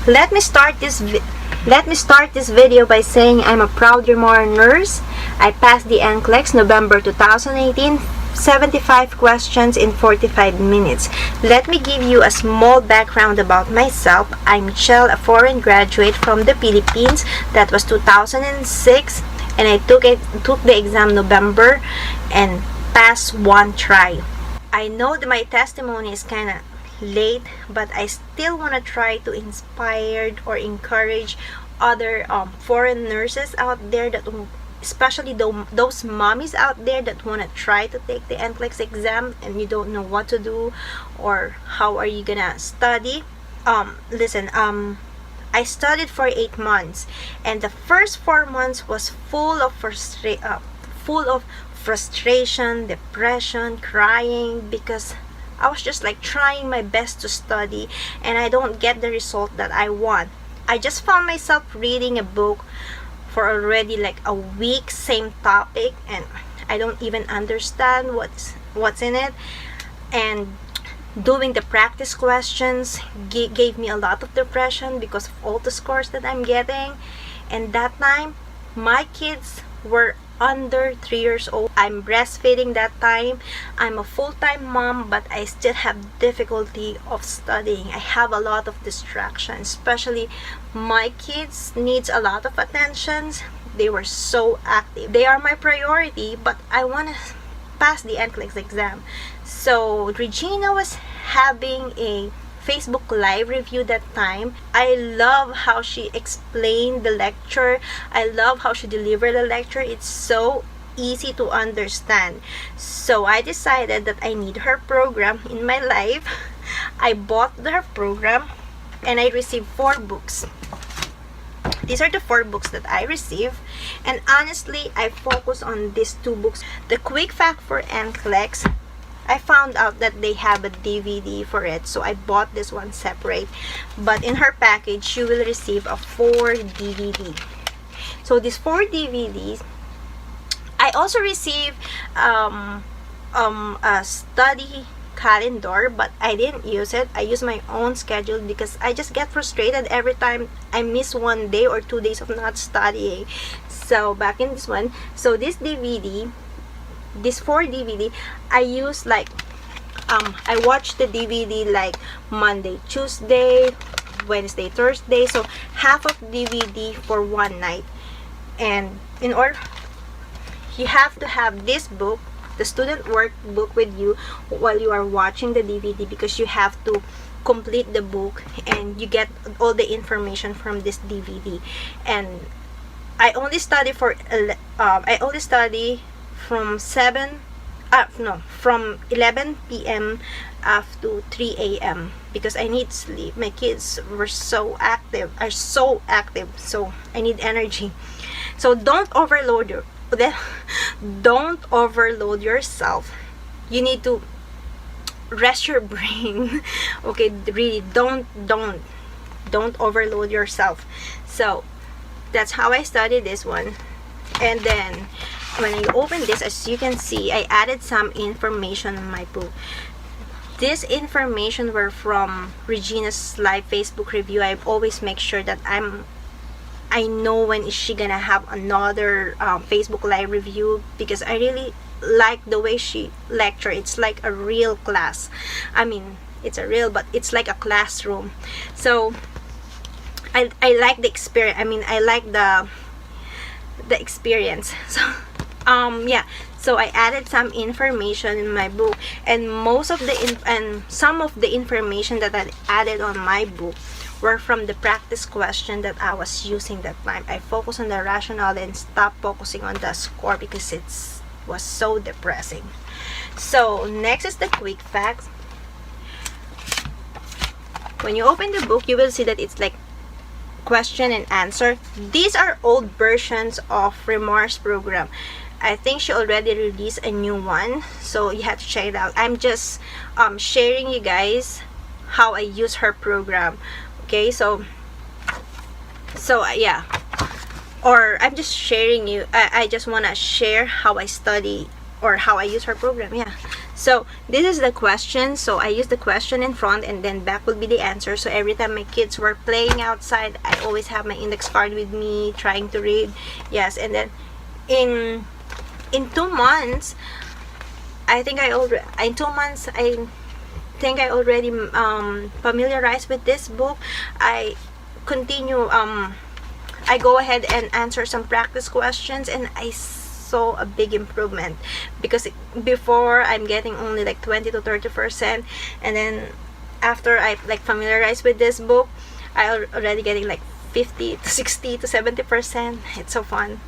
Let me start this video by saying I'm a proud Remora nurse. I passed the NCLEX November 2018, 75 questions in 45 minutes. Let me give you a small background about myself. I'm Michelle, a foreign graduate from the Philippines. That was 2006, and I took the exam November and passed one try. I know that my testimony is kind of late, but I still want to try to inspire or encourage other foreign nurses out there, that especially those mommies out there that want to try to take the NCLEX exam and you don't know what to do or how are you gonna study. Listen, I studied for 8 months, and the first 4 months was full of frustration, depression, crying, because I was just like trying my best to study and I don't get the result that I want. I just found myself reading a book for already like a week, same topic, and I don't even understand what's in it. And doing the practice questions gave me a lot of depression because of all the scores that I'm getting. And that time my kids were under 3 years old. I'm breastfeeding that time. I'm a full-time mom, but I still have difficulty of studying. I have a lot of distractions, especially my kids needs a lot of attention. They were so active. They are my priority, but I want to pass the NCLEX exam. So Regina was having a Facebook live review that time. I love how she explained the lecture. I love how she delivered the lecture. It's so easy to understand. So I decided that I need her program in my life. I bought her program and I received 4 books. These are the 4 books that I received, and honestly I focus on these 2 books. The Quick Fact for NCLEX, I found out that they have a DVD for it, so I bought this one separate. But in her package, you will receive a 4 DVD. So these 4 DVDs, I also received a study calendar, but I didn't use it. I use my own schedule because I just get frustrated every time I miss 1 day or 2 days of not studying. So back in this one, so this DVD, this 4 DVD, I use like I watch the DVD like Monday, Tuesday, Wednesday, Thursday, so half of DVD for one night. And in order, you have to have this book, the student workbook, with you while you are watching the DVD, because you have to complete the book and you get all the information from this DVD. And I only study from 11 p.m. up to 3 a.m. because I need sleep. My kids are so active, so I need energy. So don't overload yourself. You need to rest your brain. Okay, really, don't overload yourself. So that's how I studied this one. And then when I open this, as you can see, I added some information on my book. This information were from Regina's live Facebook review. I always make sure that I know when is she gonna have another Facebook live review, because I really like the way she lecture. It's like a real class. I mean, it's a real, but it's like a classroom. So I like the experience. I mean, I like the experience. So yeah, so I added some information in my book, and some of the information that I added on my book were from the practice question that I was using that time. I focused on the rationale and stopped focusing on the score because it was so depressing. So next is the quick facts. When you open the book, you will see that it's like question and answer. These are old versions of Remora's program. I think she already released a new one, so you have to check it out. I'm just sharing you guys how I use her program. Okay, so yeah, or I'm just sharing you. I just want to share how I study or how I use her program. Yeah, So this is the question. So I use the question in front, and then back will be the answer. So every time my kids were playing outside, I always have my index card with me, trying to read. Yes, and then in 2 months, I think I already familiarized with this book. I continue I go ahead and answer some practice questions, and I saw a big improvement, because before I'm getting only like 20 to 30%, and then after I like familiarized with this book, I already getting like 50 to 60 to 70%. It's so fun,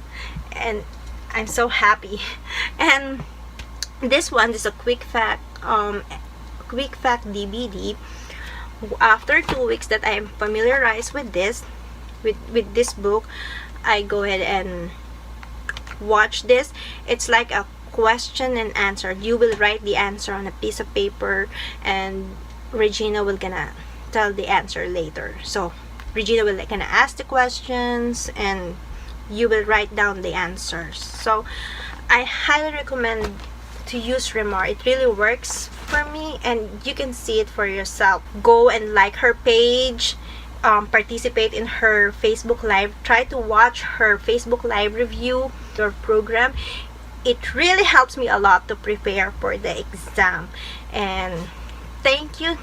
and I'm so happy. And this one is a quick fact DVD. After 2 weeks that I'm familiarized with this book, I go ahead and watch this. It's like a question and answer. You will write the answer on a piece of paper, and Regina will gonna tell the answer later. So Regina will gonna ask the questions, and you will write down the answers. So I highly recommend to use Remar. It really works for me, and you can see it for yourself. Go and like her page, participate in her Facebook Live. Try to watch her Facebook Live review your program. It really helps me a lot to prepare for the exam. And thank you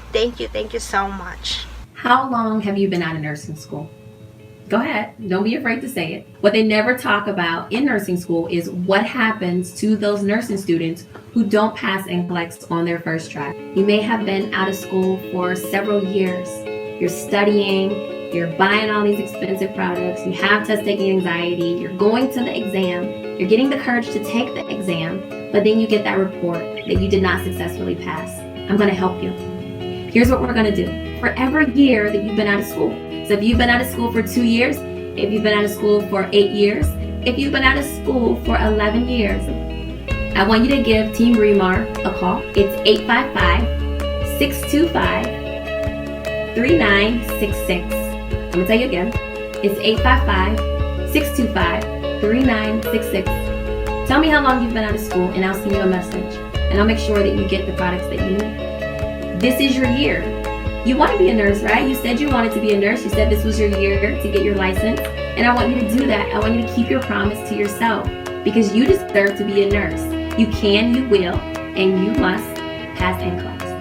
so much. How long have you been out of nursing school? Go ahead. Don't be afraid to say it. What they never talk about in nursing school is what happens to those nursing students who don't pass NCLEX on their first try. You may have been out of school for several years. You're studying, you're buying all these expensive products, you have test-taking anxiety, you're going to the exam, you're getting the courage to take the exam, but then you get that report that you did not successfully pass. I'm going to help you. Here's what we're going to do. For every year that you've been out of school, so if you've been out of school for 2 years, if you've been out of school for 8 years, if you've been out of school for 11 years, I want you to give Team Remar a call. It's 855-625-3966. I'm going to tell you again. It's 855-625-3966. Tell me how long you've been out of school, and I'll send you a message. And I'll make sure that you get the products that you need. This is your year. You want to be a nurse, right? You said you wanted to be a nurse. You said this was your year to get your license. And I want you to do that. I want you to keep your promise to yourself, because you deserve to be a nurse. You can, you will, and you must pass NCLEX.